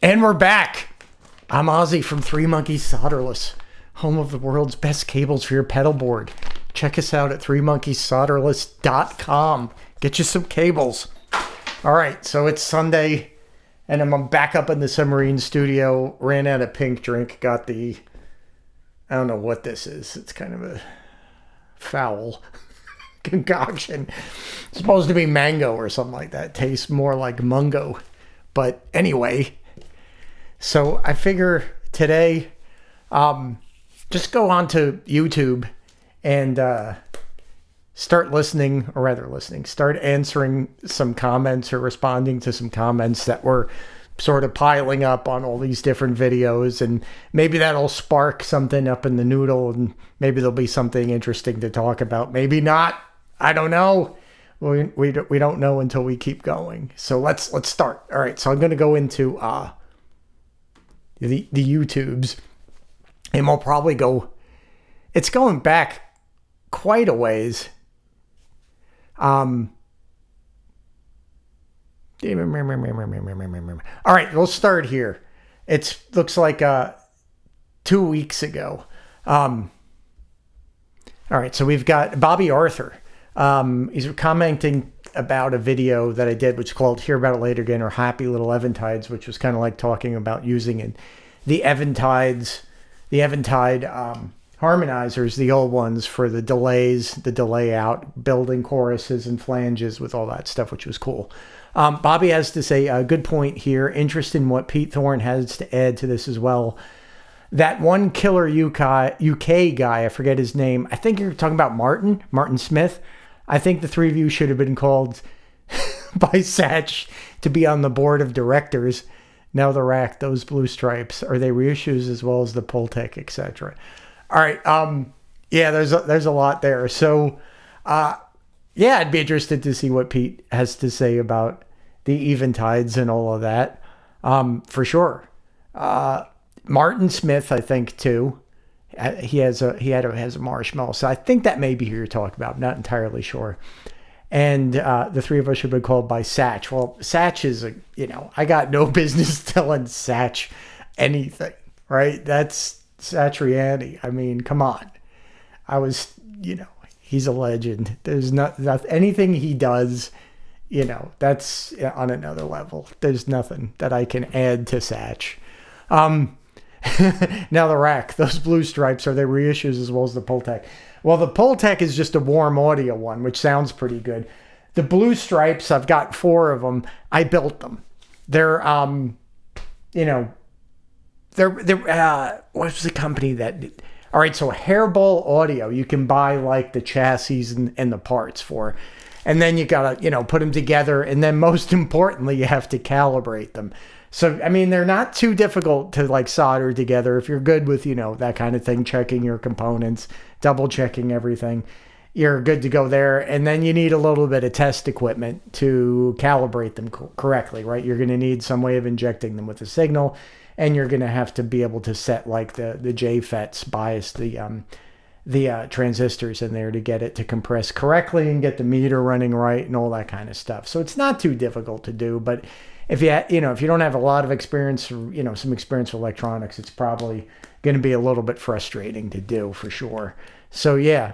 And we're back. I'm Ossie from Three Monkeys Solderless, home of the world's best cables for your pedal board. Check us out at threemonkeyssolderless.com. Get you some cables. All right, so it's Sunday, and I'm back up in the submarine studio. Ran out of pink drink. Got the, I don't know what this is. It's kind of a foul concoction. It's supposed to be mango or something like that. Tastes more like mungo. But anyway, so I figure today, just go on to YouTube and start answering some comments or responding to some comments that were sort of piling up on all these different videos, and maybe that'll spark something up in the noodle, and maybe there'll be something interesting to talk about. Maybe not. I don't know. We don't know until we keep going. So let's start. All right. So I'm going to go into the YouTubes, and we'll probably go. It's going back quite a ways. All right, we'll start here. It looks like 2 weeks ago. All right, so we've got Bobby Arthur. He's commenting about a video that I did, which is called Hear About It Later Again, or Happy Little Eventides, which was kind of like talking about using the Eventide harmonizers, the old ones, for the delays, the delay out, building choruses and flanges with all that stuff, which was cool. Bobby has to say a good point here. Interest in what Pete Thorne has to add to this as well. That one killer UK guy, I forget his name. I think you're talking about Martin Smith. I think the three of you should have been called by Satch to be on the board of directors. Now the rack, those blue stripes, are they reissues as well as the Pultec, etc.? All right. Yeah, there's a lot there. So, yeah, I'd be interested to see what Pete has to say about the Eventides and all of that. For sure. Martin Smith, I think too. He has a marshmallow. So I think that may be who you're talking about. I'm not entirely sure. And the three of us should be called by Satch. Well, Satch is I got no business telling Satch anything, right? That's Satriani. I mean, come on. He's a legend. There's not anything he does, that's on another level. There's nothing that I can add to Satch. Now the rack, those blue stripes, are they reissues as well as the Pultec? Well, the Pultec is just a warm audio one, which sounds pretty good. The blue stripes, I've got 4 of them. I built them. They're, what's the company that did? All right, so Hairball Audio, you can buy like the chassis and the parts for. And then you got to, put them together. And then most importantly, you have to calibrate them. So, I mean, they're not too difficult to like solder together if you're good with, that kind of thing, checking your components, double checking everything. You're good to go there. And then you need a little bit of test equipment to calibrate them correctly, right? You're going to need some way of injecting them with a signal. And you're going to have to be able to set like the JFETs bias, the transistors in there to get it to compress correctly and get the meter running right and all that kind of stuff. So it's not too difficult to do, but if you don't have a lot of experience, or, some experience with electronics, it's probably going to be a little bit frustrating to do for sure. So yeah,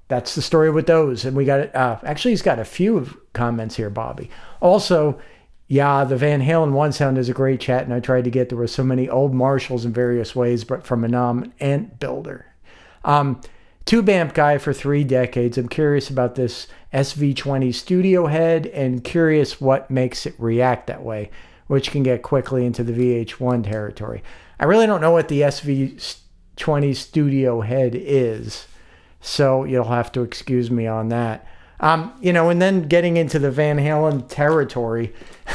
that's the story with those. And we got actually, he's got a few comments here, Bobby. Also, yeah, the Van Halen One Sound is a great chat, and I tried to get, there were so many old Marshalls in various ways, but from a non-ant builder. Tube amp guy for 3 decades. I'm curious about this SV20 studio head and curious what makes it react that way, which can get quickly into the VH1 territory. I really don't know what the SV20 studio head is, so you'll have to excuse me on that. And then getting into the Van Halen territory,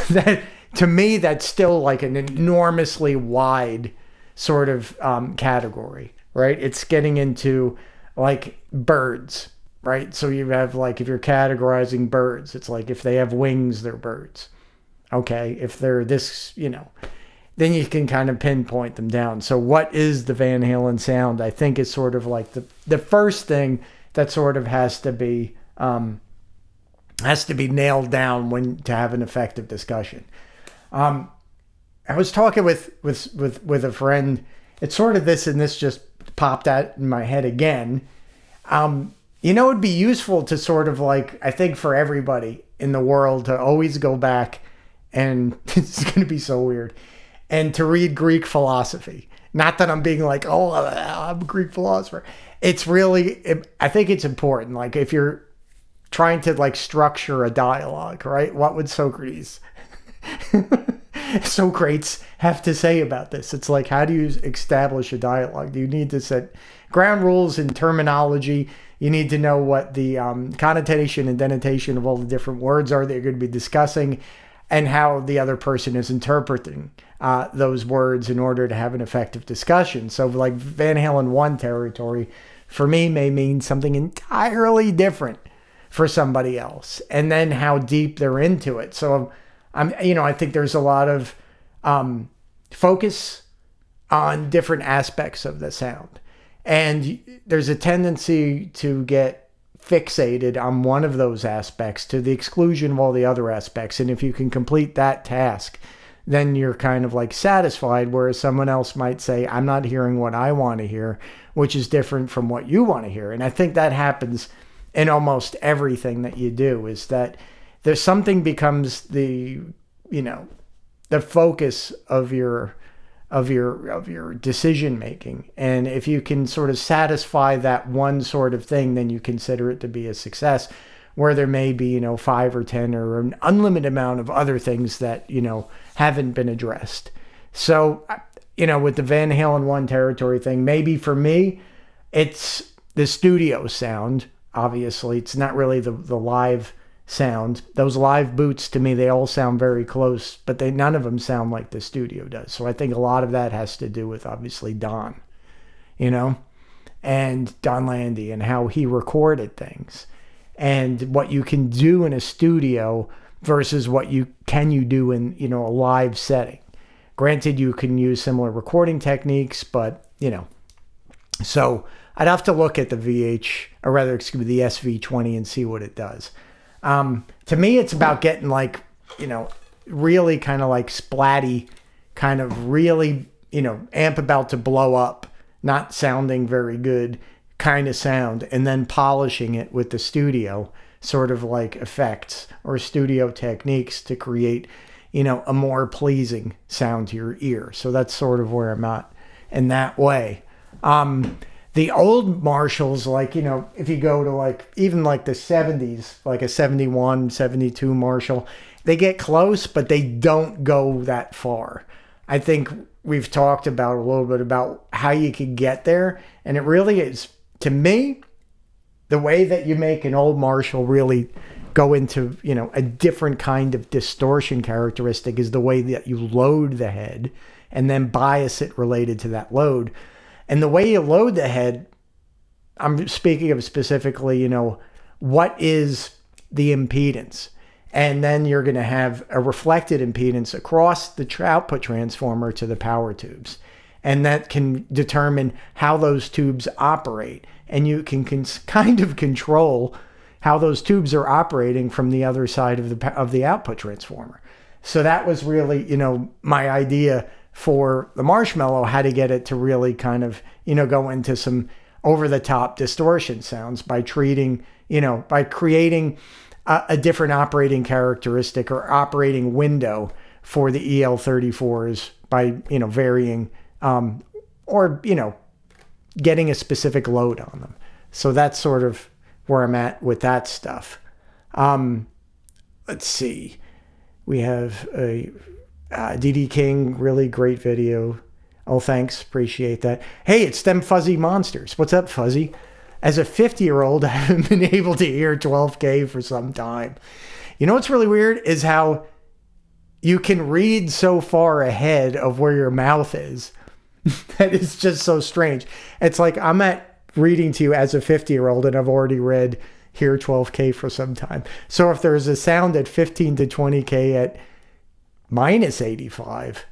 that to me, that's still like an enormously wide sort of category, right? It's getting into like birds, right? So you have like, if you're categorizing birds, it's like if they have wings, they're birds. Okay, if they're this, then you can kind of pinpoint them down. So what is the Van Halen sound? I think is sort of like the first thing that sort of has to be nailed down when to have an effective discussion. I was talking with a friend. It's sort of this, and this just popped out in my head again. It'd be useful to sort of like, I think for everybody in the world to always go back, and it's going to be so weird, and to read Greek philosophy. Not that I'm being like, oh, I'm a Greek philosopher. It's really, I think it's important. Like if you're trying to like structure a dialogue, right? What would Socrates have to say about this? It's like, how do you establish a dialogue? Do you need to set ground rules and terminology? You need to know what the connotation and denotation of all the different words are that you're going to be discussing, and how the other person is interpreting those words in order to have an effective discussion. So like Van Halen 1 territory for me may mean something entirely different for somebody else, and then how deep they're into it. So I think there's a lot of focus on different aspects of the sound, and there's a tendency to get fixated on one of those aspects to the exclusion of all the other aspects. And if you can complete that task, then you're kind of like satisfied, whereas someone else might say, I'm not hearing what I want to hear, which is different from what you want to hear. And I think that happens in almost everything that you do, is that there's something becomes the focus of your decision making. And if you can sort of satisfy that one sort of thing, then you consider it to be a success, where there may be, 5 or 10 or an unlimited amount of other things that, haven't been addressed. So, with the Van Halen 1 territory thing, maybe for me, it's the studio sound. Obviously, it's not really the live sound. Those live boots, to me, they all sound very close, but none of them sound like the studio does. So I think a lot of that has to do with obviously Don, and Don Landy, and how he recorded things, and what you can do in a studio versus what you do in, a live setting. Granted, you can use similar recording techniques, but, so I'd have to look at the the SV20 and see what it does. To me, it's about getting like, really kind of like splatty, kind of really, amp about to blow up, not sounding very good kind of sound, and then polishing it with the studio sort of like effects or studio techniques to create, a more pleasing sound to your ear. So that's sort of where I'm at in that way. The old Marshalls, like, if you go to like, even like the 70s, like a 71, 72 Marshall, they get close, but they don't go that far. I think we've talked about a little bit about how you can get there. And it really is, to me, the way that you make an old Marshall really go into, a different kind of distortion characteristic is the way that you load the head and then bias it related to that load. And the way you load the head, I'm speaking of specifically, what is the impedance? And then you're going to have a reflected impedance across the output transformer to the power tubes. And that can determine how those tubes operate. And you can kind of control how those tubes are operating from the other side of the output transformer. So that was really, my idea for the Marshmallow, how to get it to really kind of, go into some over-the-top distortion sounds by creating a different operating characteristic or operating window for the EL34s by, varying or, getting a specific load on them. So that's sort of where I'm at with that stuff. Let's see. We have a DD King, really great video. Oh, thanks. Appreciate that. Hey, it's them Fuzzy Monsters. What's up, Fuzzy? As a 50-year-old, I haven't been able to hear 12K for some time. What's really weird is how you can read so far ahead of where your mouth is. That is just so strange. It's like I'm at reading to you as a 50-year-old and I've already read hear 12K for some time. So if there's a sound at 15 to 20K at minus 85,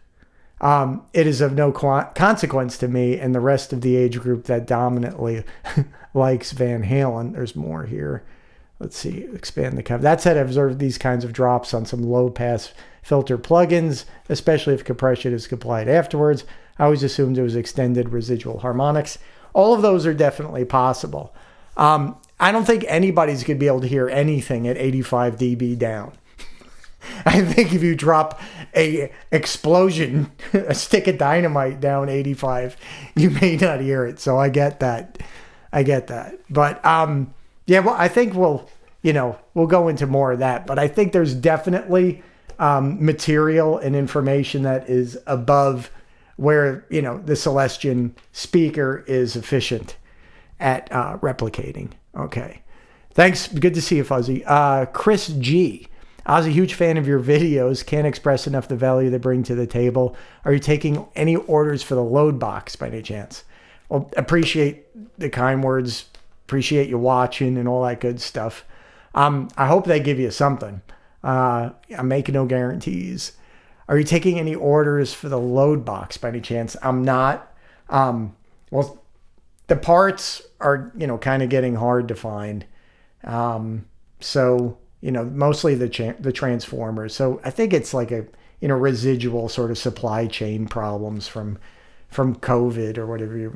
it is of no consequence to me and the rest of the age group that dominantly likes Van Halen. There's more here. Let's see, expand the cover. That said, I've observed these kinds of drops on some low-pass filter plugins, especially if compression is applied afterwards. I always assumed it was extended residual harmonics. All of those are definitely possible. I don't think anybody's going to be able to hear anything at 85 dB down. I think if you drop a explosion, a stick of dynamite down 85, you may not hear it. So I get that. But yeah, well, I think we'll go into more of that. But I think there's definitely material and information that is above where, the Celestion speaker is efficient at replicating. Okay. Thanks. Good to see you, Fuzzy. Chris G. I was a huge fan of your videos. Can't express enough the value they bring to the table. Are you taking any orders for the load box by any chance? Well, appreciate the kind words. Appreciate you watching and all that good stuff. I hope they give you something. I'm making no guarantees. Are you taking any orders for the load box by any chance? I'm not. Well, the parts are, kind of getting hard to find. So, mostly the transformers. So I think it's like a, residual sort of supply chain problems from COVID or whatever,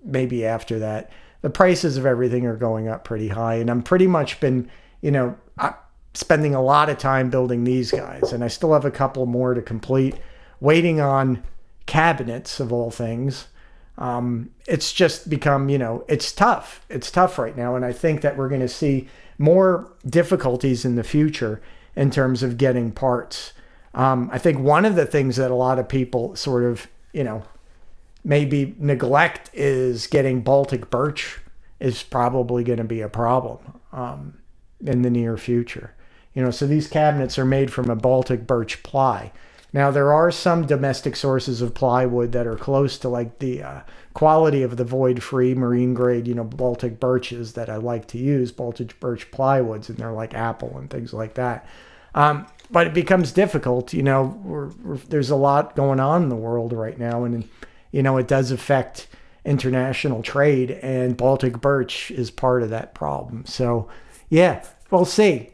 maybe after that. The prices of everything are going up pretty high. And I'm pretty much been, spending a lot of time building these guys. And I still have a couple more to complete, waiting on cabinets of all things. It's just become, it's tough. It's tough right now. And I think that we're going to see more difficulties in the future in terms of getting parts. I think one of the things that a lot of people sort of, maybe neglect is getting Baltic birch is probably going to be a problem in the near future. So these cabinets are made from a Baltic birch ply. Now, there are some domestic sources of plywood that are close to like the quality of the void-free marine grade, Baltic birches that I like to use, Baltic birch plywoods, and they're like apple and things like that. But it becomes difficult, there's a lot going on in the world right now, and, it does affect international trade, and Baltic birch is part of that problem. So, yeah, we'll see.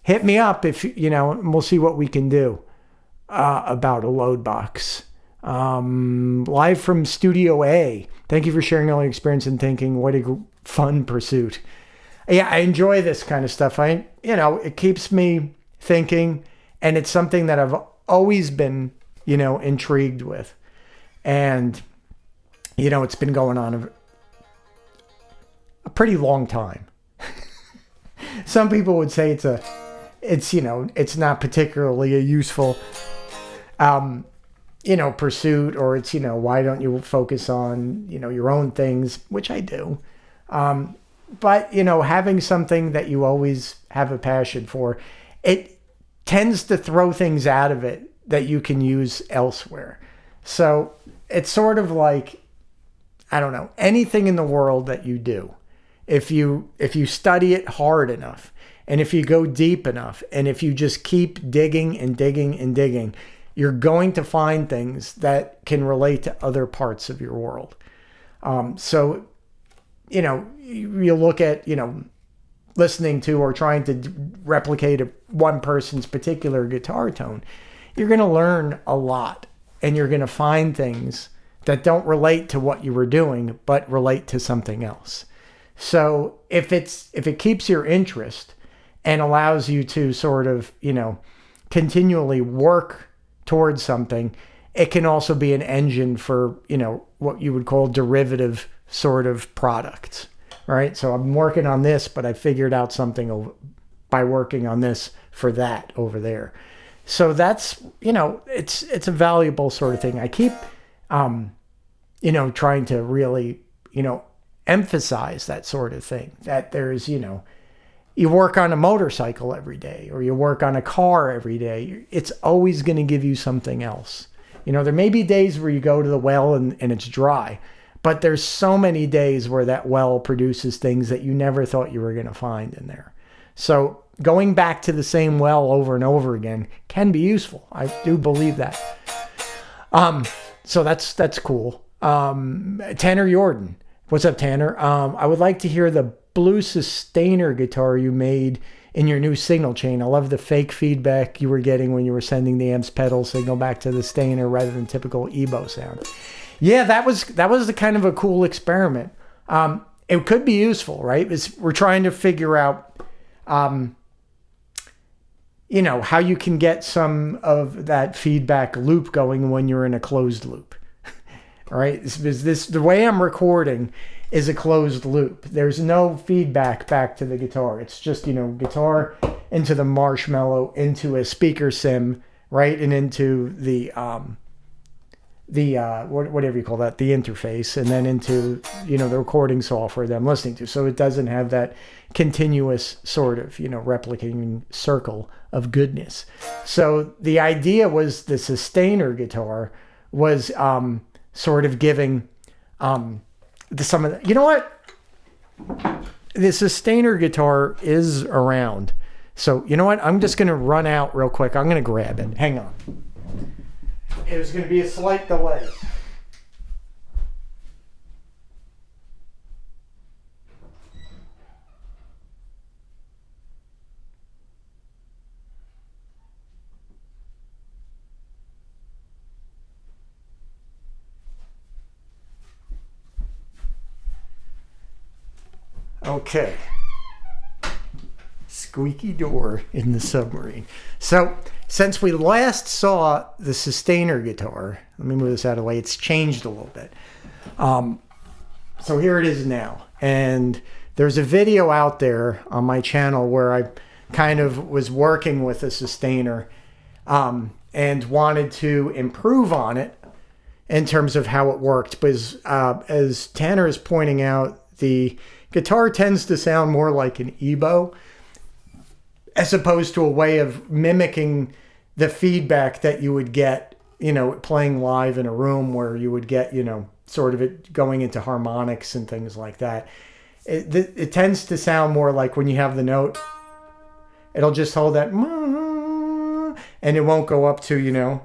Hit me up if, and we'll see what we can do about a load box. Live from Studio A. Thank you for sharing all your experience and thinking. What a fun pursuit. Yeah, I enjoy this kind of stuff. It keeps me thinking, and it's something that I've always been, intrigued with. And, it's been going on a pretty long time. Some people would say it's not particularly a useful pursuit, or it's, why don't you focus on, your own things, which I do. But, having something that you always have a passion for, it tends to throw things out of it that you can use elsewhere. So it's sort of like, I don't know, anything in the world that you do, if you study it hard enough, and if you go deep enough, and if you just keep digging and digging and digging, you're going to find things that can relate to other parts of your world. So, you look at, listening to or trying to replicate one person's particular guitar tone, you're going to learn a lot, and you're going to find things that don't relate to what you were doing, but relate to something else. So if it keeps your interest and allows you to sort of, continually work towards something, it can also be an engine for, what you would call derivative sort of products, right? So I'm working on this, but I figured out something by working on this for that over there. So that's, it's a valuable sort of thing. I keep, trying to really, emphasize that sort of thing, that there's, you work on a motorcycle every day, or you work on a car every day. It's always going to give you something else. There may be days where you go to the well and it's dry, but there's so many days where that well produces things that you never thought you were going to find in there. So going back to the same well over and over again can be useful. I do believe that. So that's cool. Tanner Jordan. What's up, Tanner? I would like to hear the blue sustainer guitar you made in your new signal chain. I love the fake feedback you were getting when you were sending the amp's pedal signal back to the stainer rather than typical EBO sound. Yeah, that was the kind of a cool experiment. It could be useful, right? We're trying to figure out, how you can get some of that feedback loop going when you're in a closed loop. All right, the way I'm recording is a closed loop. There's no feedback back to the guitar. It's just, guitar into the marshmallow, into a speaker sim, right? And into the whatever you call that, the interface, and then into, the recording software that I'm listening to. So it doesn't have that continuous sort of, replicating circle of goodness. So the idea was the sustainer guitar was sort of giving some of the, you know what? The sustainer guitar is around. So, you know what? I'm just going to run out real quick. I'm going to grab it. Hang on. There's going to be a slight delay. Okay. Squeaky door in the submarine. So, since we last saw the sustainer guitar, let me move this out of the way. It's changed a little bit. So here it is now. And there's a video out there on my channel where I kind of was working with a sustainer and wanted to improve on it in terms of how it worked. Because as Tanner is pointing out, the guitar tends to sound more like an EBO as opposed to a way of mimicking the feedback that you would get, playing live in a room where you would get, sort of it going into harmonics and things like that. It tends to sound more like when you have the note, it'll just hold that, and it won't go up to,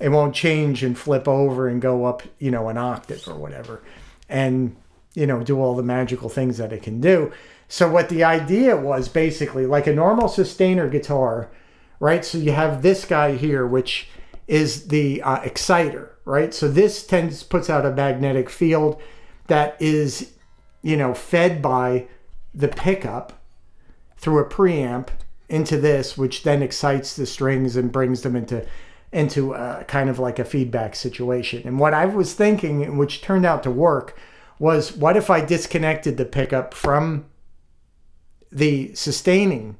it won't change and flip over and go up, an octave or whatever. And do all the magical things that it can do. So what the idea was basically like a normal sustainer guitar, right? So you have this guy here, which is the exciter, right? So this puts out a magnetic field that is, fed by the pickup through a preamp into this, which then excites the strings and brings them into kind of like a feedback situation. And what I was thinking, which turned out to work, was what if I disconnected the pickup from the sustaining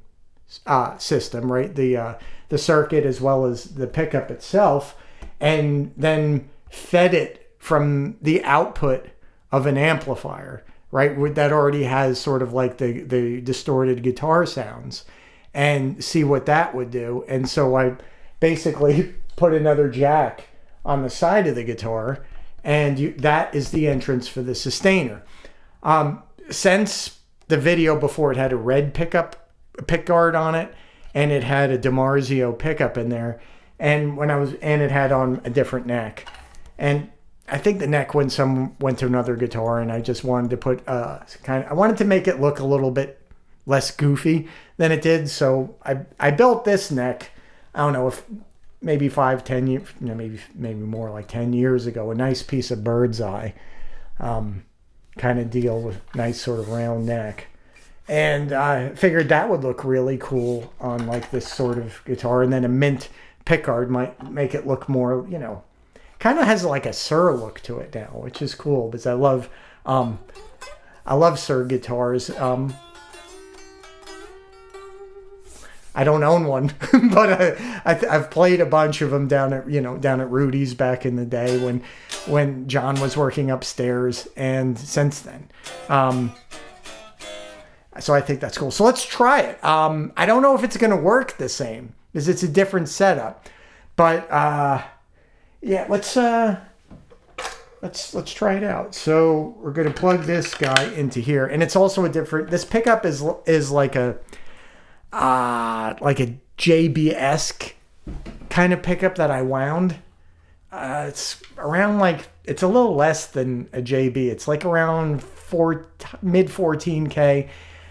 system, right? The circuit as well as the pickup itself, and then fed it from the output of an amplifier, right? That already has sort of like the distorted guitar sounds, and see what that would do. And so I basically put another jack on the side of the guitar, and that is the entrance for the sustainer. Since the video before, it had a red pick guard on it, and it had a DiMarzio pickup in there, and it had on a different neck, and I think the neck went to another guitar, and I just wanted to put I wanted to make it look a little bit less goofy than it did, so I built this neck. I don't know if maybe 5-10 years, maybe more like 10 years ago, a nice piece of bird's eye kind of deal with nice sort of round neck. And I figured that would look really cool on like this sort of guitar. And then a mint pickguard might make it look more, kind of has like a Sir look to it now, which is cool because I love Sir guitars. I don't own one, but I've played a bunch of them down at Rudy's back in the day when John was working upstairs, and since then. So I think that's cool. So let's try it. I don't know if it's going to work the same because it's a different setup, but yeah, let's try it out. So we're going to plug this guy into here, and it's also this pickup is like a JB-esque kind of pickup that I wound. It's around like, it's a little less than a JB. It's like around mid 14K.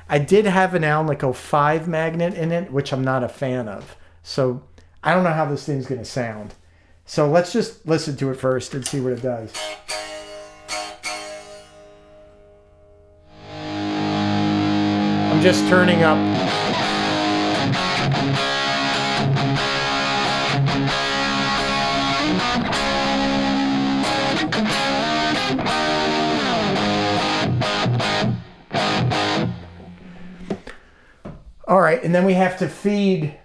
I did have an Alnico 5 magnet in it, which I'm not a fan of. So I don't know how this thing's going to sound. So let's just listen to it first and see what it does. I'm just turning up. All right, and then we have to feed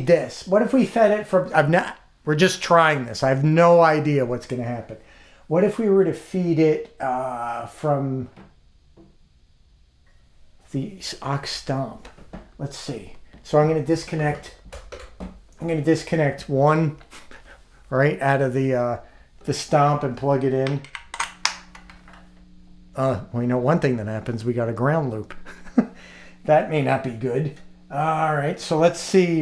this. What if we fed it from, we're just trying this. I have no idea what's going to happen. What if we were to feed it from the aux stomp? Let's see. So I'm going to disconnect one right out of the stomp and plug it in. Well, you know, one thing that happens, we got a ground loop. That may not be good. All right, so let's see.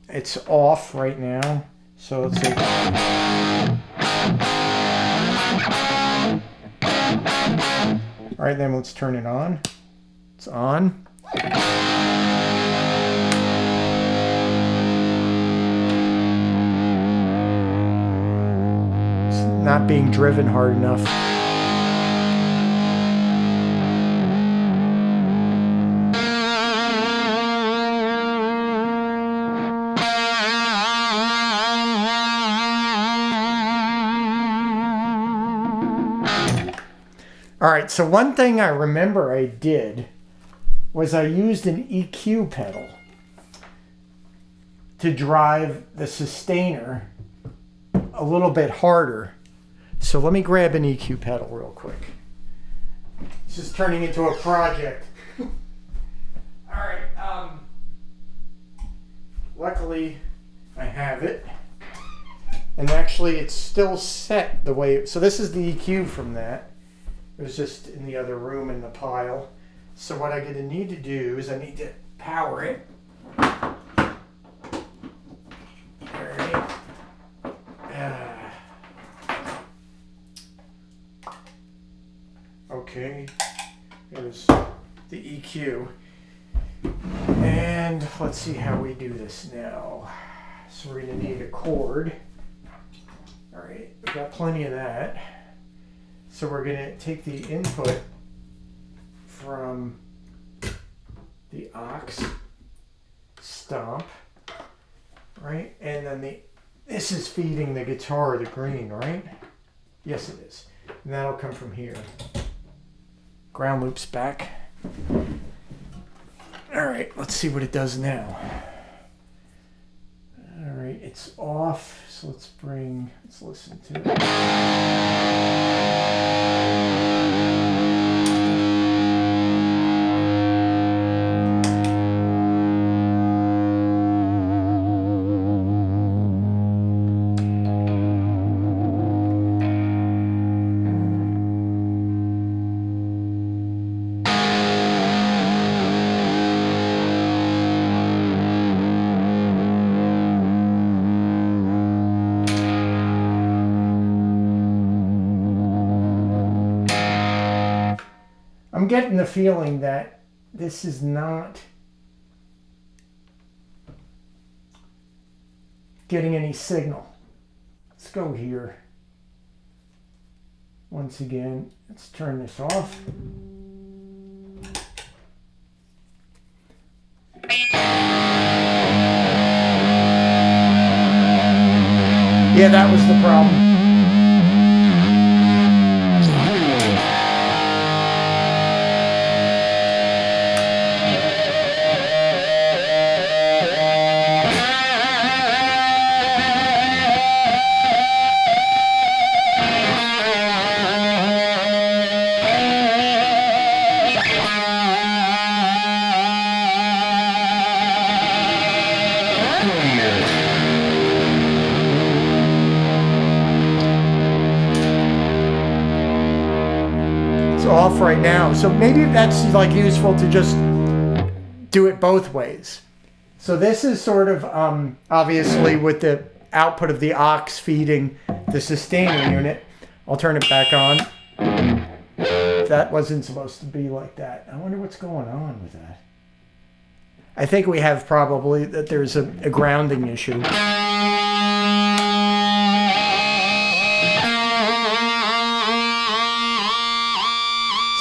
It's off right now. So let's see. All right, then let's turn it on. It's on. It's not being driven hard enough. All right, so one thing I remember I did was I used an EQ pedal to drive the sustainer a little bit harder. So let me grab an EQ pedal real quick. This is turning into a project. All right, luckily I have it. And actually it's still set the way, so this is the EQ from that. It was just in the other room in the pile. So what I'm going to need to do is I need to power it. All right. Okay. There's the EQ. And let's see how we do this now. So we're going to need a cord. All right. We've got plenty of that. So we're going to take the input from the aux stomp, right? And then this is feeding the guitar the green, right? Yes, it is. And that'll come from here. Ground loop's back. All right, let's see what it does now. All right, it's off. So let's listen to it. I'm getting the feeling that this is not getting any signal. Let's go here. Once again, let's turn this off. Yeah, that was the problem. Off right now, so maybe that's like useful to just do it both ways. So this is sort of obviously with the output of the aux feeding the sustainer unit. I'll turn it back on. That wasn't supposed to be like that. I wonder what's going on with that. I think we have probably that there's a grounding issue.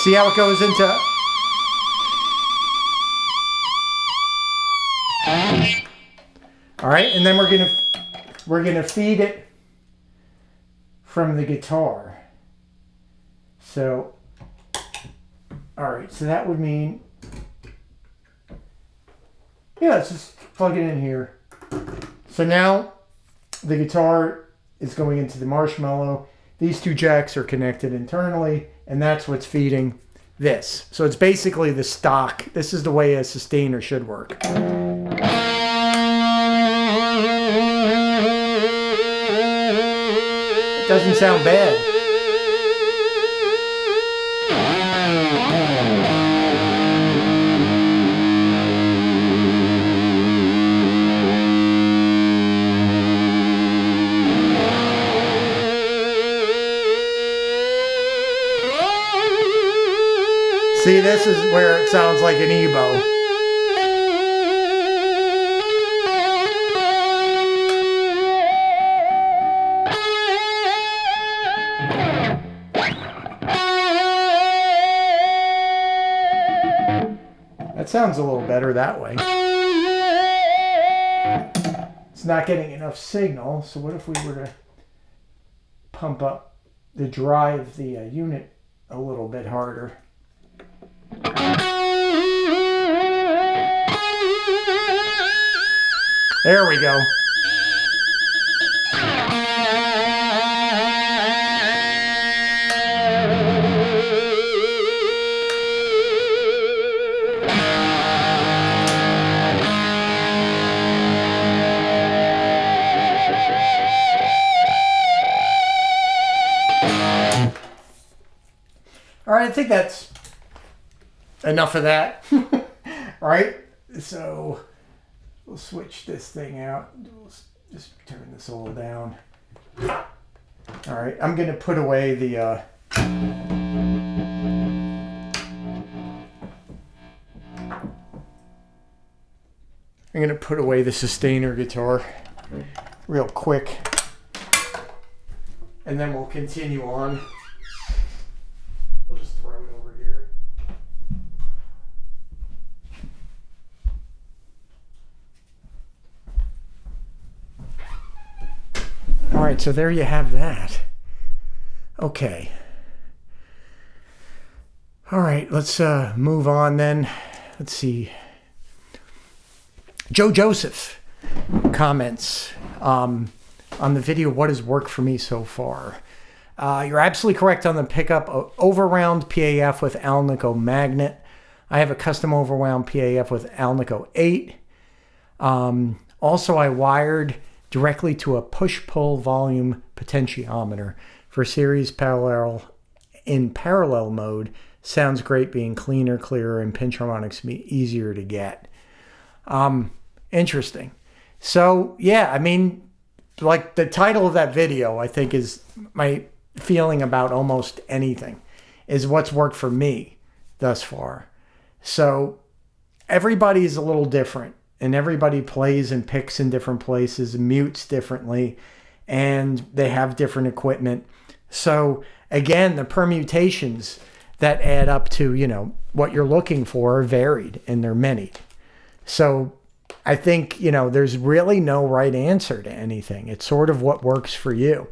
See how it goes into... All right, and then we're gonna feed it from the guitar. So, all right, so that would mean, yeah, let's just plug it in here. So now the guitar is going into the Marshmallow. These two jacks are connected internally, and that's what's feeding this. So it's basically the stock. This is the way a sustainer should work. It doesn't sound bad. See, this is where it sounds like an EBO. That sounds a little better that way. It's not getting enough signal, so what if we were to pump up the drive of the unit a little bit harder? There we go. All right, I think that's enough of that. All right, so we'll switch this thing out. We'll just turn this all down. All right, I'm going to put away the... I'm going to put away the sustainer guitar real quick. And then we'll continue on. We'll just throw it over here. All right, so there you have that. Okay. All right, let's move on then. Let's see. Joe Joseph comments on the video, what has worked for me so far? You're absolutely correct on the pickup. Overwound PAF with Alnico magnet. I have a custom overwound PAF with Alnico 8. Also, I wired directly to a push-pull volume potentiometer for series parallel in parallel mode. Sounds great, being cleaner, clearer, and pinch harmonics easier to get. Interesting. So, yeah, I mean, like the title of that video, I think is my feeling about almost anything, is what's worked for me thus far. So everybody's a little different, and everybody plays and picks in different places and mutes differently, and they have different equipment. So again, the permutations that add up to, you know, what you're looking for are varied, and they're many. So I think, you know, there's really no right answer to anything. It's sort of what works for you.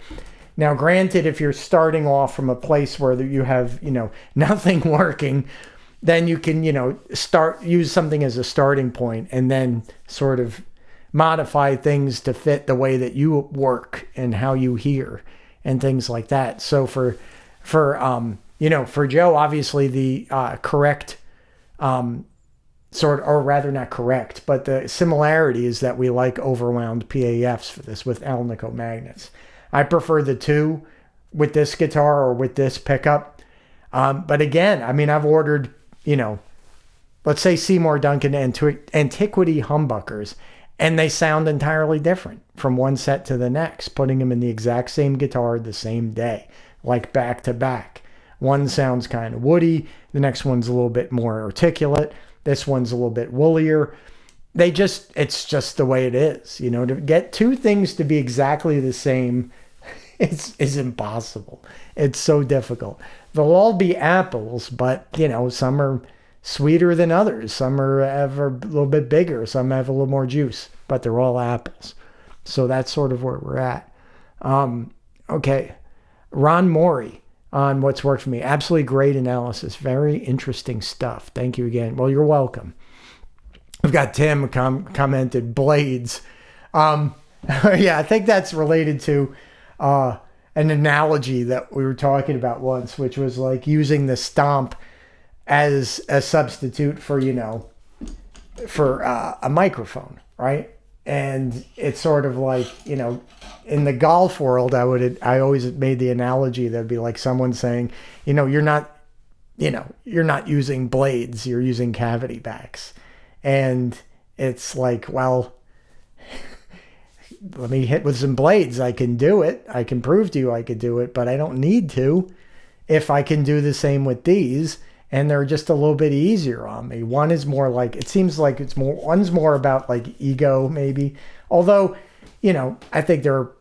Now, granted, if you're starting off from a place where you have, you know, nothing working, then you can, you know, use something as a starting point and then sort of modify things to fit the way that you work and how you hear and things like that. So for you know, for Joe, obviously the correct or rather not correct, but the similarity is that we like overwound PAFs for this with Alnico magnets. I prefer the two with this guitar or with this pickup. But again, I mean, I've ordered, you know, let's say Seymour Duncan Antiquity humbuckers, and they sound entirely different from one set to the next, putting them in the exact same guitar the same day, like back to back. One sounds kind of woody, the next one's a little bit more articulate, this one's a little bit woollier. It's just the way it is. You know, to get two things to be exactly the same is impossible. It's so difficult. They'll all be apples, but, you know, some are sweeter than others. Some have a little bit bigger. Some have a little more juice, but they're all apples. So that's sort of where we're at. Okay. Ron Morey on What's Worked for Me. Absolutely great analysis. Very interesting stuff. Thank you again. Well, you're welcome. We've got Tim commented blades. Yeah, I think that's related to an analogy that we were talking about once, which was like using the stomp as a substitute for, you know, for a microphone, right? And it's sort of like, you know, in the golf world, I always made the analogy that would be like someone saying, you're not using blades, you're using cavity backs. And it's like, well, let me hit with some blades. I can do it. I can prove to you I could do it, but I don't need to if I can do the same with these. And they're just a little bit easier on me. One is more like, it seems like one's more about like ego maybe. Although, you know, I think there are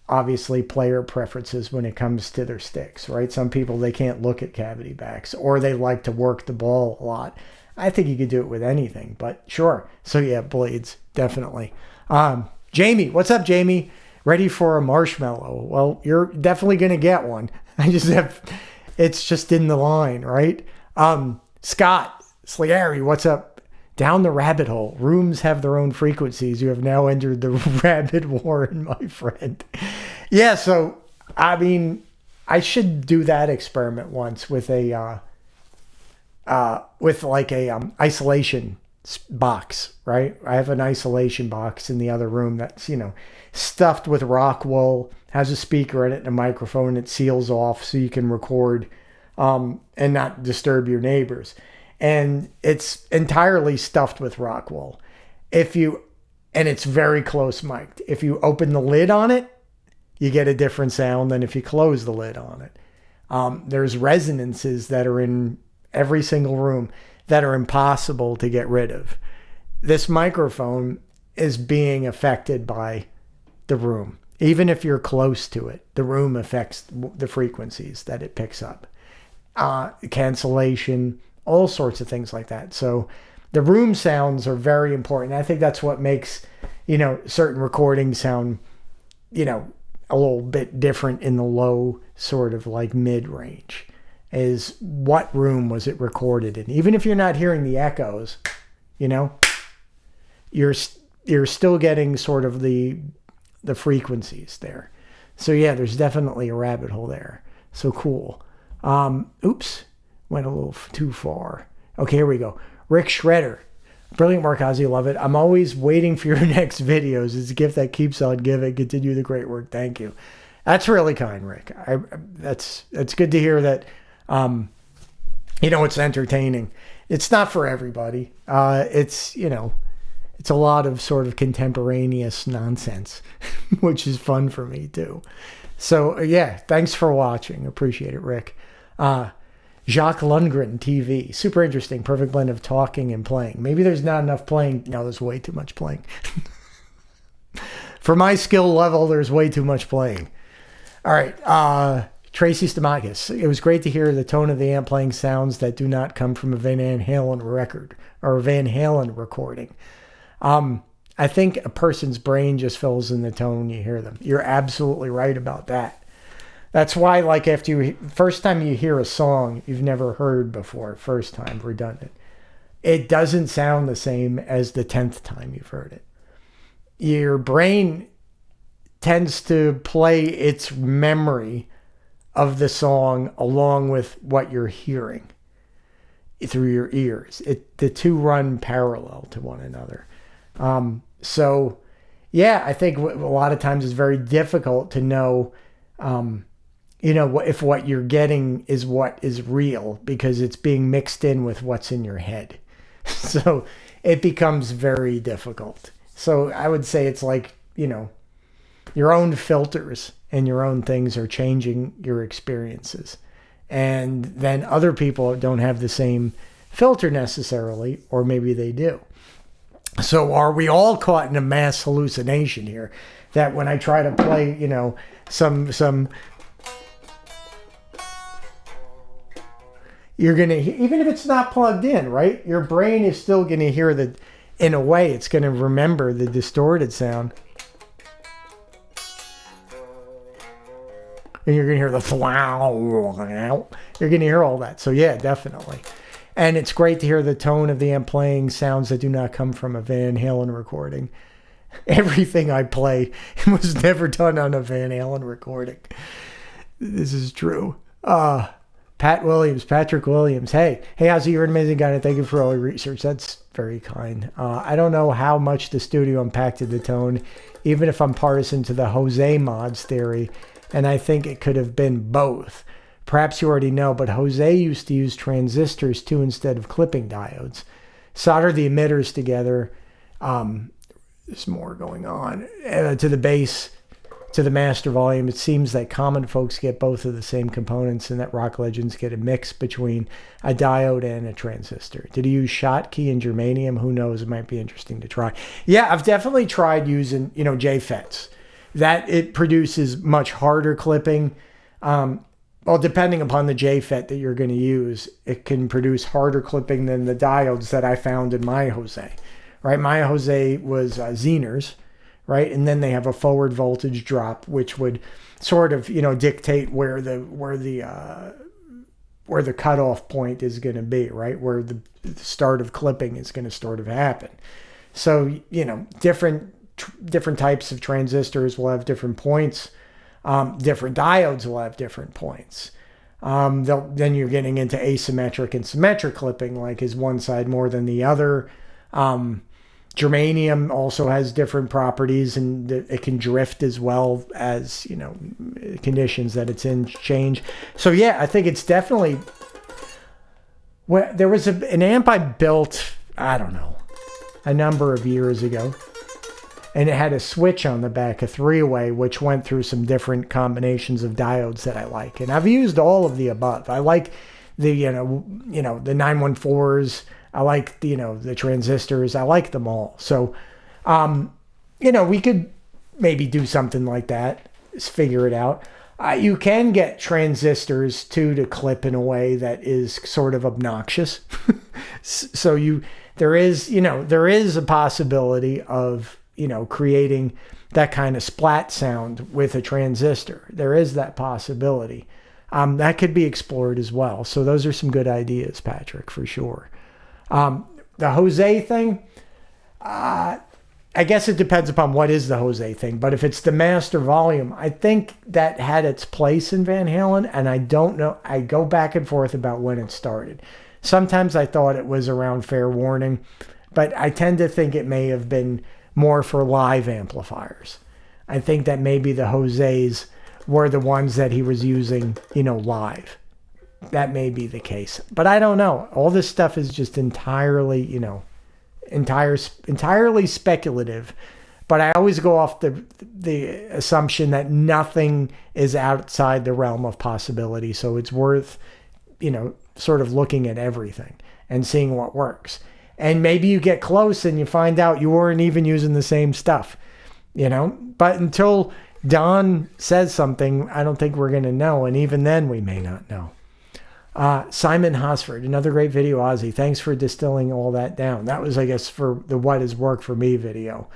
obviously player preferences when it comes to their sticks, right? Some people, they can't look at cavity backs or they like to work the ball a lot. I think you could do it with anything, but sure. So yeah, blades, definitely. Jamie, what's up, Jamie? Ready for a marshmallow? Well, you're definitely going to get one. It's just in the line, right? Scott Slieri, what's up? Down the rabbit hole. Rooms have their own frequencies. You have now entered the rabbit warren, my friend. Yeah, so, I mean, I should do that experiment once with a isolation box, right? I have an isolation box in the other room that's, you know, stuffed with rock wool, has a speaker in it and a microphone. It seals off so you can record and not disturb your neighbors. And it's entirely stuffed with rock wool. And it's very close mic'd. If you open the lid on it, you get a different sound than if you close the lid on it. There's resonances that are in every single room that are impossible to get rid of. This microphone is being affected by the room. Even if you're close to it, the room affects the frequencies that it picks up. Cancellation, all sorts of things like that. So the room sounds are very important. I think that's what makes, you know, certain recordings sound, you know, a little bit different in the low sort of like mid-range. Is what room was it recorded in? Even if you're not hearing the echoes, you know, you're still getting sort of the frequencies there. So yeah, there's definitely a rabbit hole there. So cool. Oops, went a little too far. Okay, here we go. Rick Shredder. Brilliant work, Ossie. Love it. I'm always waiting for your next videos. It's a gift that keeps on giving. Continue the great work. Thank you. That's really kind, Rick. That's good to hear that. You know, it's entertaining. It's not for everybody. It's, you know, it's a lot of sort of contemporaneous nonsense, which is fun for me too. So yeah, thanks for watching. Appreciate it, Rick. Jacques Lundgren TV. Super interesting. Perfect blend of talking and playing. Maybe there's not enough playing. No, there's way too much playing. For my skill level, there's way too much playing. All right. Tracy Stamakis. It was great to hear the tone of the amp playing sounds that do not come from a Van Halen record or a Van Halen recording. I think a person's brain just fills in the tone when you hear them. You're absolutely right about that. That's why, like, first time you hear a song you've never heard before, first time, redundant, it doesn't sound the same as the 10th time you've heard it. Your brain tends to play its memory of the song along with what you're hearing through your ears. The two run parallel to one another. So yeah, I think a lot of times it's very difficult to know, you know, if what you're getting is what is real because it's being mixed in with what's in your head. So it becomes very difficult. So I would say it's like, your own filters and your own things are changing your experiences. And then other people don't have the same filter necessarily, or maybe they do. So are we all caught in a mass hallucination here? That when I try to play, some you're going to, even if it's not plugged in, right? Your brain is still going to hear the, in a way, it's going to remember the distorted sound. And you're going to hear the wow. You're going to hear all that. So yeah, definitely. And it's great to hear the tone of the amp playing sounds that do not come from a Van Halen recording. Everything I play was never done on a Van Halen recording. This is true. Patrick Williams. Hey, Ossie, you're an amazing guy, and thank you for all your research. That's very kind. I don't know how much the studio impacted the tone, even if I'm partisan to the Jose mods theory, and I think it could have been both. Perhaps you already know, but Jose used to use transistors too instead of clipping diodes. Solder the emitters together. There's more going on. To the bass, to the master volume. It seems that common folks get both of the same components and that rock legends get a mix between a diode and a transistor. Did he use Schottky and germanium? Who knows? It might be interesting to try. Yeah, I've definitely tried using, JFETs. That it produces much harder clipping. Well, depending upon the JFET that you're going to use, it can produce harder clipping than the diodes that I found in my Jose. Right? My Jose was Zener's, right? And then they have a forward voltage drop, which would sort of, dictate where the cutoff point is going to be, right? Where the start of clipping is going to sort of happen. So, different types of transistors will have different points. Different diodes will have different points. Then you're getting into asymmetric and symmetric clipping, like is one side more than the other. Germanium also has different properties, and it can drift as well as, conditions that it's in change. So yeah, I think it's definitely, there was an amp I built, I don't know, a number of years ago. And it had a switch on the back, a 3-way, which went through some different combinations of diodes that I like. And I've used all of the above. I like the, the 914s. I like, the transistors. I like them all. So, we could maybe do something like that. Just figure it out. You can get transistors, too, to clip in a way that is sort of obnoxious. So there is a possibility of, creating that kind of splat sound with a transistor. There is that possibility. That could be explored as well. So those are some good ideas, Patrick, for sure. The Jose thing, I guess it depends upon what is the Jose thing. But if it's the master volume, I think that had its place in Van Halen. And I don't know. I go back and forth about when it started. Sometimes I thought it was around Fair Warning. But I tend to think it may have been more for live amplifiers. I think that maybe the Jose's were the ones that he was using, live. That may be the case. But I don't know. All this stuff is just entirely, entirely speculative. But I always go off the assumption that nothing is outside the realm of possibility. So it's worth, sort of looking at everything and seeing what works. And maybe you get close and you find out you weren't even using the same stuff, But until Don says something, I don't think we're going to know. And even then, we may not know. Simon Hosford, another great video, Ossie. Thanks for distilling all that down. That was, I guess, for the What Is Work For Me video.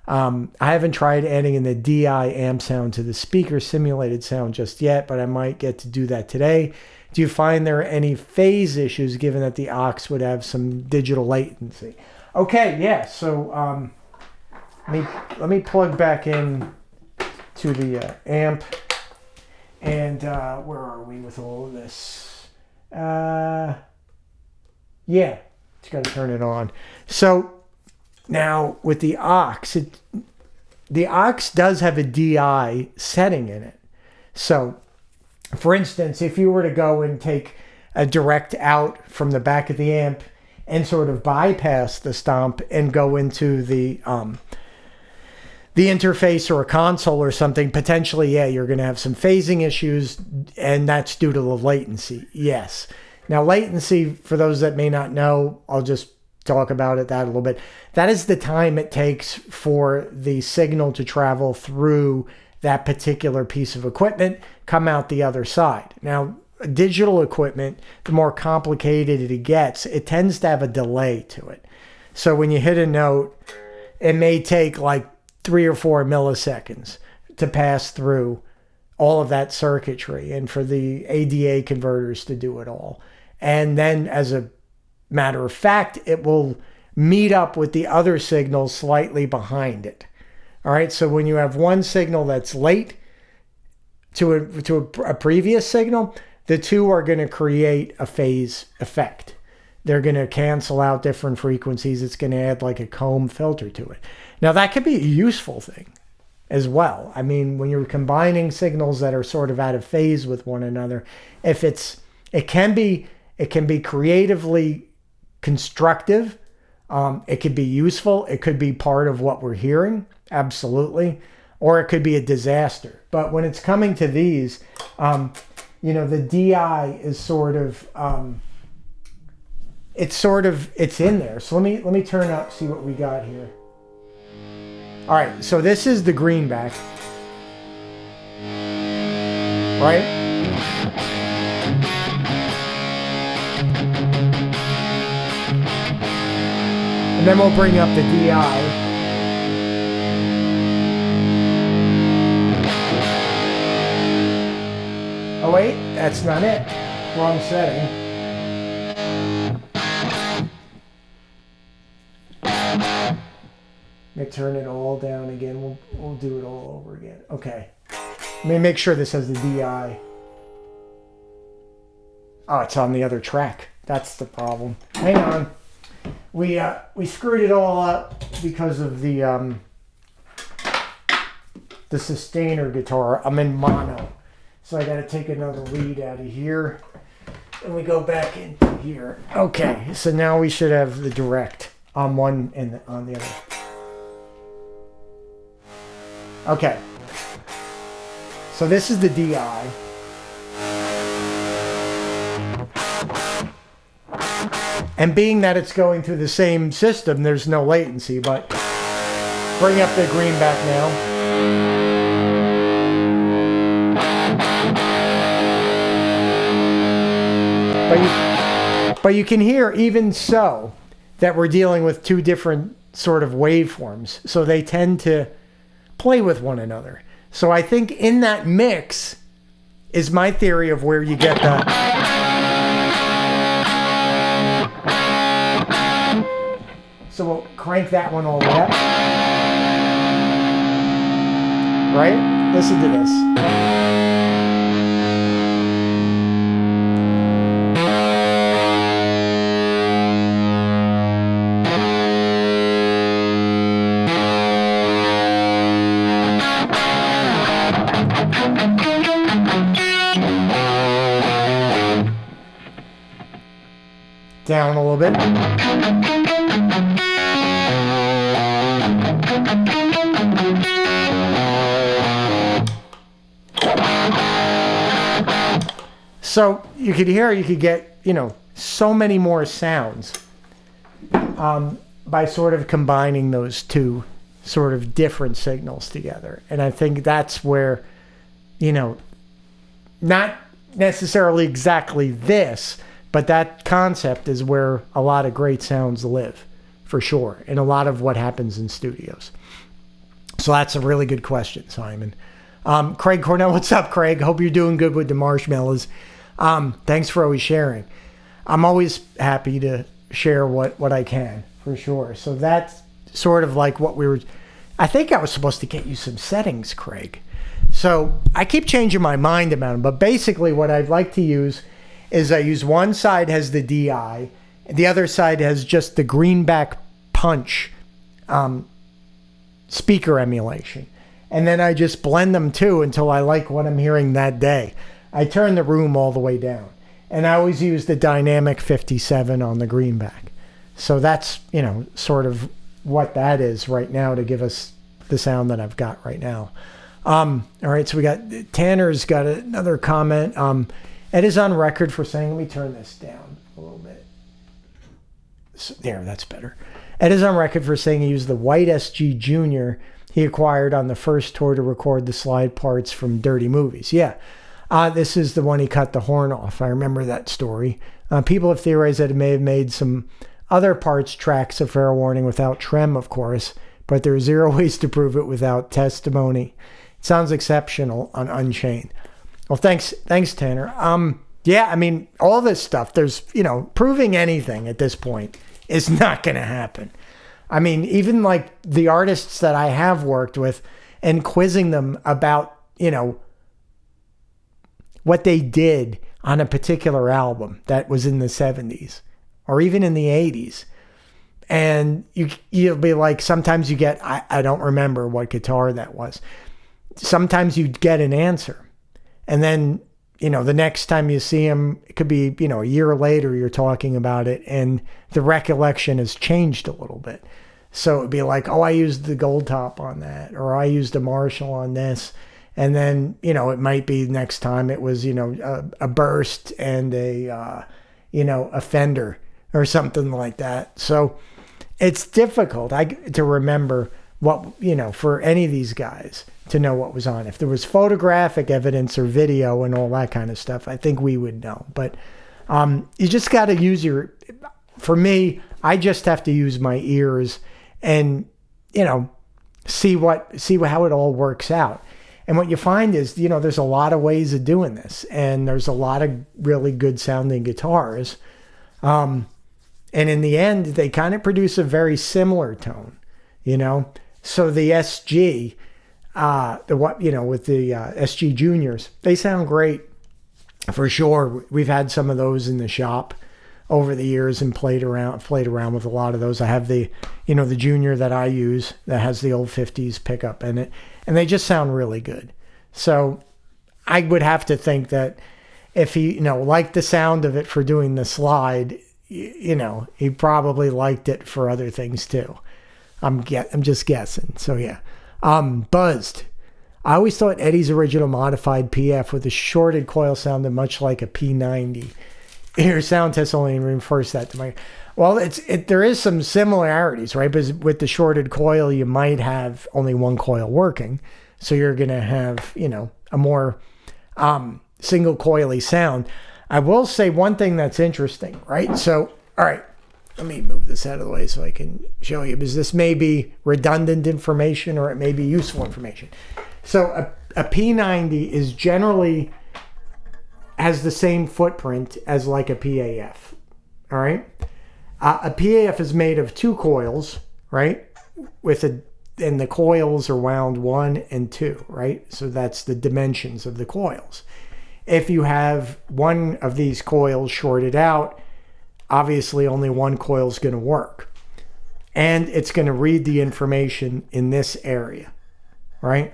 I haven't tried adding in the DI amp sound to the speaker simulated sound just yet, but I might get to do that today. Do you find there are any phase issues given that the aux would have some digital latency? Okay, yeah. So let me plug back in to the amp. And where are we with all of this? Yeah, just got to turn it on. So now with the aux, the aux does have a DI setting in it. So for instance, if you were to go and take a direct out from the back of the amp and sort of bypass the stomp and go into the interface or a console or something, potentially, yeah, you're going to have some phasing issues, and that's due to the latency. Yes. Now, latency, for those that may not know, I'll just talk about that a little bit. That is the time it takes for the signal to travel through that particular piece of equipment, come out the other side. Now, digital equipment, the more complicated it gets, it tends to have a delay to it. So when you hit a note, it may take like 3 or 4 milliseconds to pass through all of that circuitry and for the ADA converters to do it all. And then, as a matter of fact, it will meet up with the other signal slightly behind it. All right, so when you have one signal that's late to a previous signal, the two are going to create a phase effect. They're going to cancel out different frequencies. It's going to add like a comb filter to it. Now, that could be a useful thing as well. I mean, when you're combining signals that are sort of out of phase with one another, it can be creatively constructive. It could be useful. It could be part of what we're hearing, absolutely, or it could be a disaster. But when it's coming to these, the DI is sort of it's in there. So let me turn up, see what we got here. All right, so this is the greenback, right? And then we'll bring up the DI. Oh wait, that's not it. Wrong setting. Let me turn it all down again. We'll do it all over again. Okay. Let me make sure this has the DI. Oh, it's on the other track. That's the problem. Hang on. We screwed it all up because of the sustainer guitar. I'm in mono, so I got to take another lead out of here, and we go back into here. Okay, so now we should have the direct on one and on the other. Okay, so this is the DI. And being that it's going through the same system, there's no latency, but bring up the greenback now. But you can hear, even so, that we're dealing with two different sort of waveforms. So they tend to play with one another. So I think in that mix is my theory of where you get the... So we'll crank that one all the way up. Right? Listen to this. Down a little bit. So you could get, so many more sounds by sort of combining those two sort of different signals together. And I think that's where, not necessarily exactly this, but that concept is where a lot of great sounds live, for sure, and a lot of what happens in studios. So that's a really good question, Simon. Craig Cornell, what's up, Craig? Hope you're doing good with the marshmallows. Thanks for always sharing. I'm always happy to share what I can, for sure. So that's sort of like what I think I was supposed to get you some settings, Craig. So I keep changing my mind about them, but basically what I'd like to use is I use one side has the DI, the other side has just the greenback punch speaker emulation. And then I just blend them too until I like what I'm hearing that day. I turn the room all the way down. And I always use the dynamic 57 on the greenback. So that's, sort of what that is right now to give us the sound that I've got right now. All right, so we got Tanner's got another comment. Ed is on record for saying, let me turn this down a little bit. So, there, that's better. Ed is on record for saying he used the white SG Junior he acquired on the first tour to record the slide parts from Dirty Movies. Yeah, this is the one he cut the horn off. I remember that story. People have theorized that it may have made some other parts tracks of Fair Warning without trem, of course, but there are zero ways to prove it without testimony. It sounds exceptional on Unchained. Well, thanks, Tanner. Yeah, I mean, all this stuff, there's, proving anything at this point is not going to happen. I mean, even like the artists that I have worked with and quizzing them about, what they did on a particular album that was in the 70s or even in the 80s. And you'll be like, sometimes you get, I don't remember what guitar that was. Sometimes you get an answer. And then, the next time you see him, it could be, a year later, you're talking about it and the recollection has changed a little bit. So it'd be like, oh, I used the gold top on that, or I used a Marshall on this. And then, it might be next time it was, a burst and a Fender or something like that. So it's difficult to remember what, for any of these guys to know what was on. If there was photographic evidence or video and all that kind of stuff, I think we would know. But you just got to use for me, I just have to use my ears and, see how it all works out. And what you find is, there's a lot of ways of doing this, and there's a lot of really good sounding guitars. And in the end, they kind of produce a very similar tone, So the SG, with the SG Juniors, they sound great for sure. We've had some of those in the shop over the years and played around with a lot of those. I have the Junior that I use that has the old 50s pickup in it, and they just sound really good. So I would have to think that if he, liked the sound of it for doing the slide, he probably liked it for other things too. I'm just guessing. So yeah. Buzzed. I always thought Eddie's original modified PF with a shorted coil sounded much like a P90. Your sound test only reinforced that to my... Well, there is some similarities, right? Because with the shorted coil, you might have only one coil working. So you're going to have, a more single coily sound. I will say one thing that's interesting, right? So, all right, let me move this out of the way so I can show you, because this may be redundant information or it may be useful information. So a P90 is generally has the same footprint as like a PAF, all right? A PAF is made of two coils, right? And the coils are wound 1 and 2, right? So that's the dimensions of the coils. If you have one of these coils shorted out, obviously only one coil is going to work. And it's going to read the information in this area, right?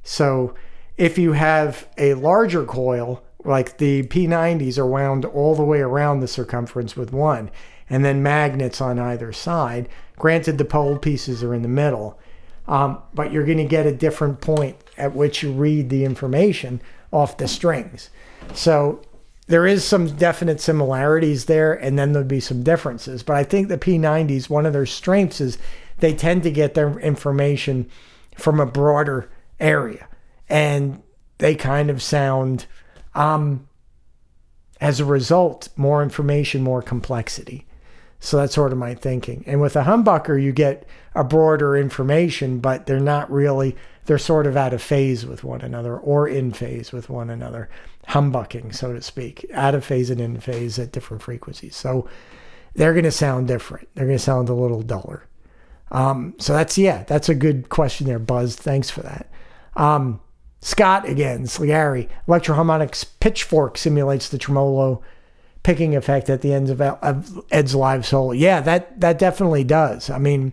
So if you have a larger coil, like the P90s are wound all the way around the circumference with one, and then magnets on either side. Granted, the pole pieces are in the middle, but you're going to get a different point at which you read the information off the strings. So there is some definite similarities there, and then there'll be some differences. But I think the P90s, one of their strengths is they tend to get their information from a broader area, and they kind of sound, as a result, more information, more complexity. So that's sort of my thinking. And with a humbucker, you get a broader information, but they're sort of out of phase with one another, or in phase with one another. Humbucking, so to speak, out of phase and in phase at different frequencies. So they're going to sound different. They're going to sound a little duller. So that's a good question there, Buzz. Thanks for that. Scott again, Sligari. Electroharmonics Pitchfork simulates the tremolo picking effect at the end of Ed's live solo. Yeah, that definitely does. I mean,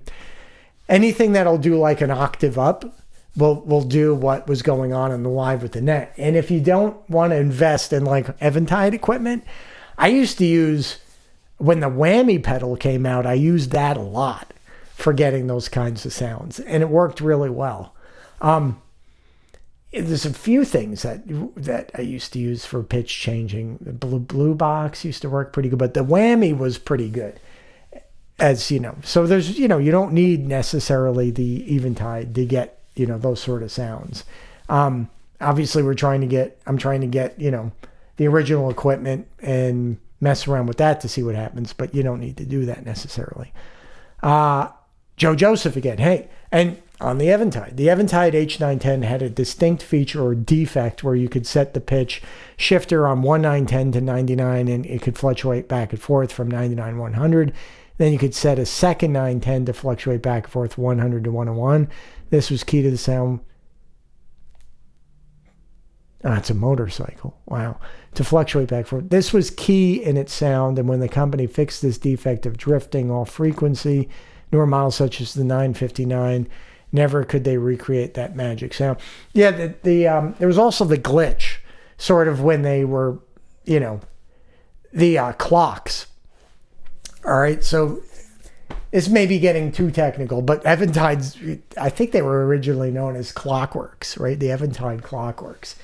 anything that'll do like an octave up will do what was going on in the live with the net. And if you don't want to invest in like Eventide equipment, I used to use when the whammy pedal came out, I used that a lot for getting those kinds of sounds, and it worked really well. There's a few things that I used to use for pitch changing. The blue box used to work pretty good, but the whammy was pretty good, as you know. So there's, you don't need necessarily the Eventide to get, those sort of sounds. Obviously I'm trying to get, the original equipment and mess around with that to see what happens, but you don't need to do that necessarily. Joe Joseph again. Hey, and on the Eventide H910 had a distinct feature or defect where you could set the pitch shifter on 1910 to 99, and it could fluctuate back and forth from 99 to 100. Then you could set a second 910 to fluctuate back and forth 100 to 101. This was key to the sound. It's a motorcycle. Wow. To fluctuate back and forth. This was key in its sound, and when the company fixed this defect of drifting off frequency, newer models such as the 959, never could they recreate that magic sound. Yeah, there was also the glitch, sort of when they were, the clocks. All right, so this may be getting too technical, but Eventides, I think they were originally known as Clockworks, right? The Eventide Clockworks.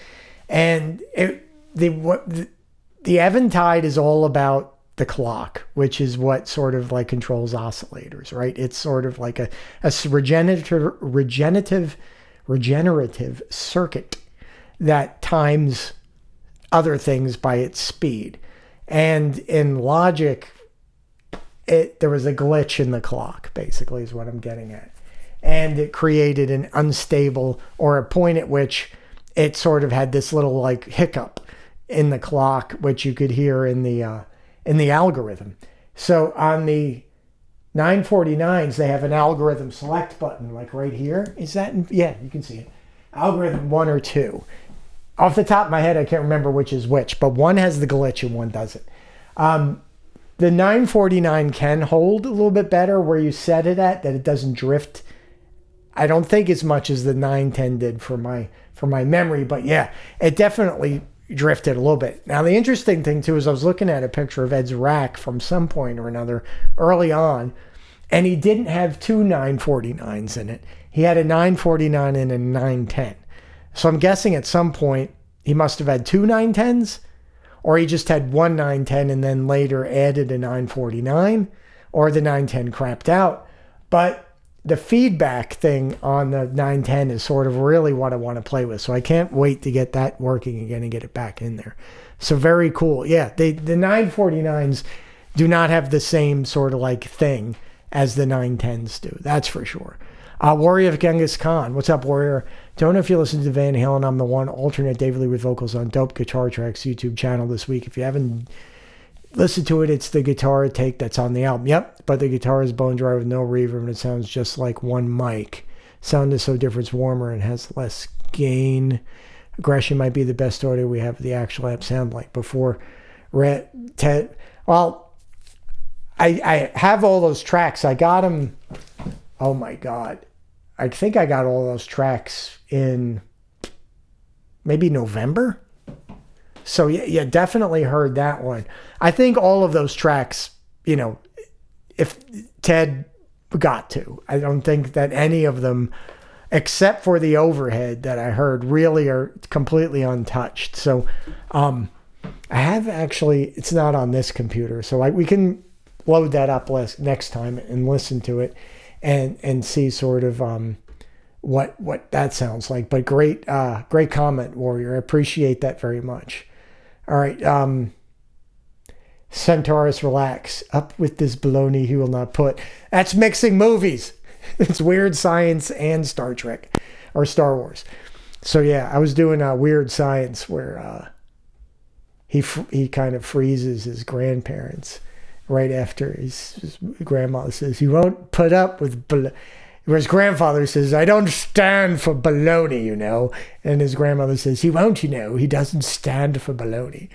And the Eventide is all about the clock, which is what sort of like controls oscillators, right? It's sort of like a regenerative circuit that times other things by its speed. And in logic, there was a glitch in the clock, basically, is what I'm getting at. And it created an unstable, or a point at which it sort of had this little like hiccup in the clock, which you could hear in the algorithm. So on the 949s, they have an algorithm select button, like right here. Is that? Yeah, you can see it. Algorithm 1 or 2. Off the top of my head, I can't remember which is which, but one has the glitch and one doesn't. The 949 can hold a little bit better where you set it at, that it doesn't drift. I don't think as much as the 910 did for my memory, but yeah, it definitely drifted a little bit. Now, the interesting thing too is I was looking at a picture of Ed's rack from some point or another early on, and he didn't have two 949s in it. He had a 949 and a 910. So I'm guessing at some point he must have had two 910s, or he just had one 910 and then later added a 949, or the 910 crapped out. But the feedback thing on the 910 is sort of really what I want to play with. So I can't wait to get that working again and get it back in there. So very cool. Yeah, the 949s do not have the same sort of like thing as the 910s do. That's for sure. Warrior of Genghis Khan. What's up, Warrior? Don't know if you listen to Van Halen. I'm the one alternate David Lee with vocals on Dope Guitar Tracks YouTube channel this week. If you haven't listened to it, it's the guitar take that's on the album. Yep, but the guitar is bone dry with no reverb, and it sounds just like one mic. Sound is so different, it's warmer and has less gain. Aggression might be the best audio we have the actual amp sound like before. Well, I have all those tracks. I got them. Oh my God. I think I got all those tracks in maybe November. So yeah, definitely heard that one. I think all of those tracks, if Ted got to, I don't think that any of them, except for the overhead that I heard, really are completely untouched. So I have actually, it's not on this computer, so we can load that up next time and listen to it and see sort of what that sounds like. But great comment, Warrior. I appreciate that very much. All right, Centaurus, relax. Up with this baloney he will not put. That's mixing movies. It's Weird Science and Star Trek or Star Wars. So yeah, I was doing Weird Science where he kind of freezes his grandparents right after his grandmother says he won't put up with where his grandfather says, I don't stand for baloney, and his grandmother says, he won't, he doesn't stand for baloney.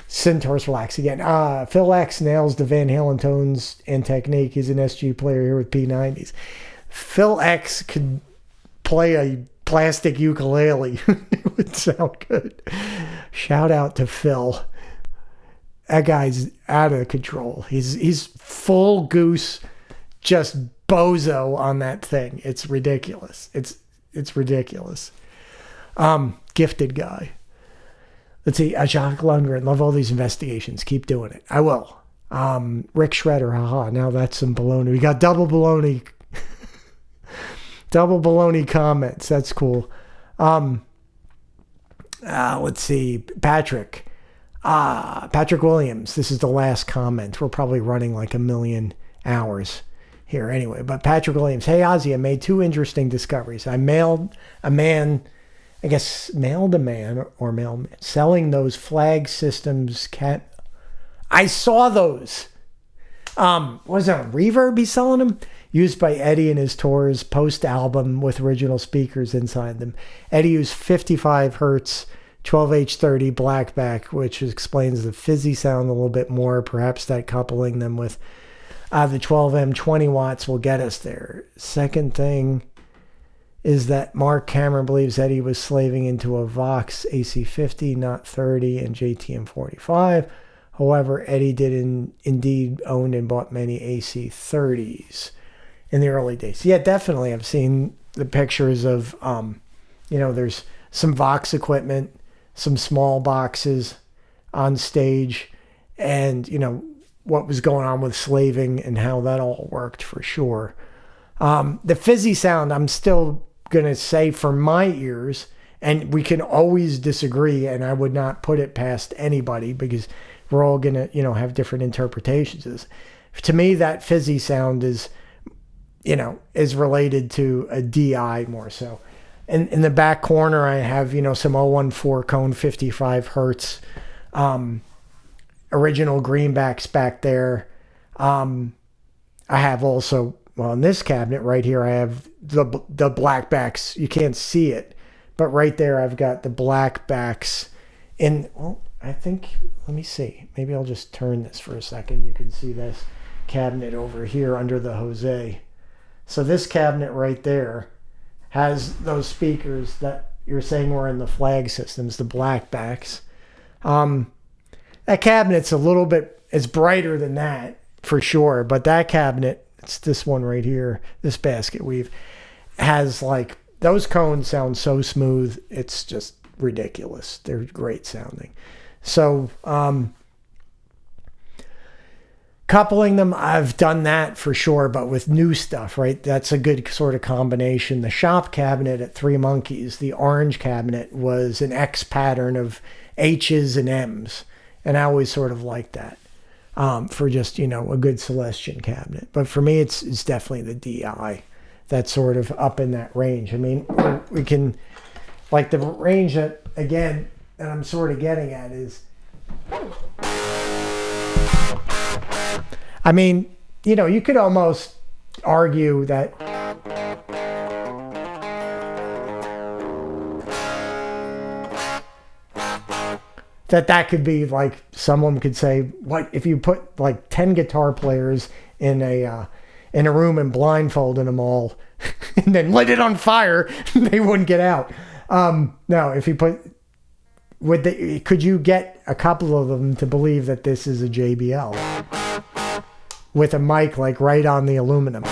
Centaurus, relax again. Phil X nails the Van Halen tones and technique. He's an SG player here with P90s. Phil X could play a plastic ukulele. It would sound good. Shout out to Phil. That guy's out of control. He's full goose, just bozo on that thing. It's ridiculous. It's ridiculous. Gifted guy. Let's see. Jacques Lundgren. Love all these investigations. Keep doing it. I will. Rick Shredder. Haha. Now that's some baloney. We got double baloney. Double baloney comments. That's cool. Let's see. Patrick Williams. This is the last comment. We're probably running like 1 million hours here anyway. But Patrick Williams. Hey, Ossie, I made 2 interesting discoveries. I mailed a man or mailman selling those flag systems I saw those. Was that Reverb he's selling them? Used by Eddie in his tours post-album with original speakers inside them. Eddie used 55 hertz 12H30 blackback, which explains the fizzy sound a little bit more. Perhaps that coupling them with the 12M 20 watts will get us there. Second thing is that Mark Cameron believes Eddie was slaving into a Vox AC50, not 30, and JTM 45. However, Eddie did indeed own and bought many AC30s in the early days. Yeah, definitely. I've seen the pictures of, there's some Vox equipment, some small boxes on stage, and, what was going on with slaving and how that all worked for sure. The fizzy sound, I'm still going to say for my ears, and we can always disagree, and I would not put it past anybody because we're all going to, have different interpretations. To me, that fizzy sound is related to a DI more so. And in the back corner, I have, some 014 cone 55 hertz, original greenbacks back there. I have also, in this cabinet right here, I have the blackbacks. You can't see it, but right there, I've got the blackbacks I think, let me see. Maybe I'll just turn this for a second. You can see this cabinet over here under the Jose. So this cabinet right there has those speakers that you're saying were in the flag systems, the blackbacks. That cabinet's a little bit, it's brighter than that for sure, but that cabinet, it's this one right here, this basket weave, has like, those cones sound so smooth, it's just ridiculous. They're great sounding. So, coupling them, I've done that for sure, but with new stuff, right? That's a good sort of combination. The shop cabinet at Three Monkeys, the orange cabinet, was an X pattern of H's and M's. And I always sort of like that for just, a good Celestion cabinet. But for me, it's definitely the DI that's sort of up in that range. I mean, we can, like the range that, again, that I'm sort of getting at is, I mean, you could almost argue that that could be like, someone could say, what if you put like 10 guitar players in a room and blindfolded them all and then lit it on fire, they wouldn't get out. No, if you could you get a couple of them to believe that this is a JBL with a mic like right on the aluminum?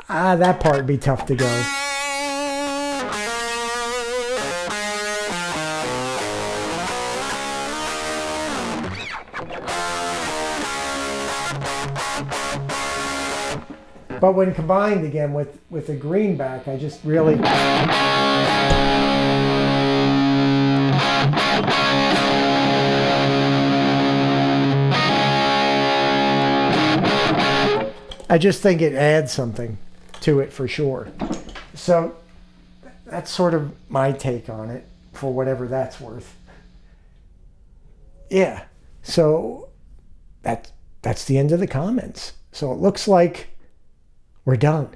That part would be tough to go. But when combined again with a greenback, I just really... I just think it adds something to it for sure. So that's sort of my take on it, for whatever that's worth. Yeah. So that's the end of the comments. So it looks like we're done.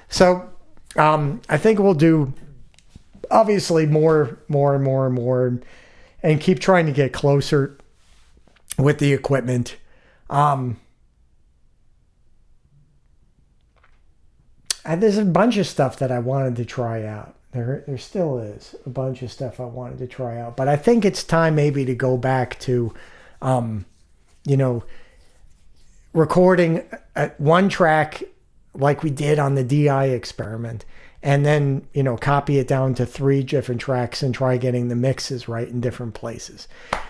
So I think we'll do obviously more and keep trying to get closer with the equipment. there's a bunch of stuff that I wanted to try out. There still is a bunch of stuff I wanted to try out, but I think it's time maybe to go back to, you know, recording one track like we did on the DI experiment, and then, you know, copy it down to 3 different tracks and try getting the mixes right in different places.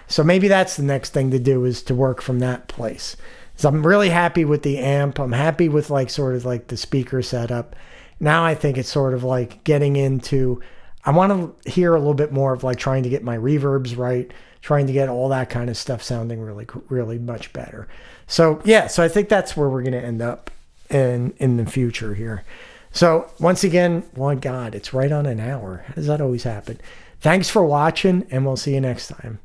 So maybe that's the next thing to do, is to work from that place. So I'm really happy with the amp. I'm happy with like sort of like the speaker setup. Now I think it's sort of like getting into, I want to hear a little bit more of like trying to get my reverbs right, trying to get all that kind of stuff sounding really, really much better. So yeah, so I think that's where we're going to end up in the future here. So once again, my God, it's right on an hour. How does that always happen? Thanks for watching, and we'll see you next time.